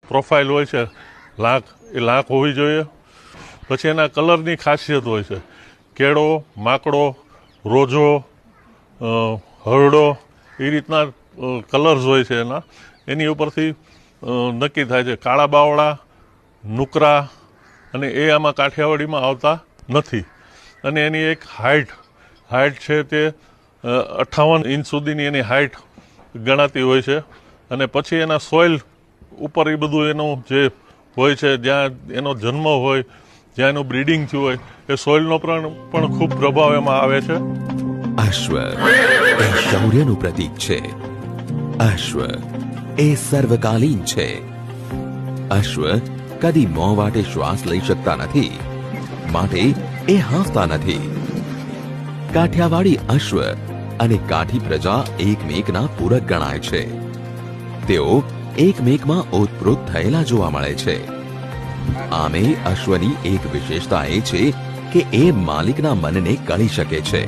Profile હોય છે લાંક હોવી જોઈએ. પછી એના કલરની ખાસિયત હોય છે. કેળો, માકડો, રોજો, હરડો એ રીતના કલર્સ હોય છે એની ઉપરથી નક્કી થાય છે. કાળા બાવળા, નુકરા અને એ આમાં કાઠિયાવાડીમાં આવતા નથી. અને એની એક હાઇટ છે તે 58 ઇંચ સુધીની એની હાઇટ ગણાતી હોય છે. અને પછી એના સોઇલ ઉપર એ બધું એનું જે હોય છે, જ્યાં એનો જન્મ હોય, જ્યાં એનું બ્રીડિંગ થયું હોય, એ સોઇલનો પણ ખૂબ પ્રભાવ એમાં આવે છે. અશ્વ એ શૌર્યનું પ્રતીક છે. અશ્વ એ સર્વકાલીન છે. અશ્વ કદી મોં વાટે શ્વાસ લઈ શકતા નથી, માટે એ હાંફતા નથી. કાઠિયાવાડી અશ્વ અને કાઠી પ્રજા એકમેકના પૂરક ગણાય છે. તેઓ એકમેકમાં ઓતપ્રોત થયેલા જોવા મળે છે. આમે અશ્વની એક વિશેષતા એ છે કે એ માલિકના મનને કળી શકે છે.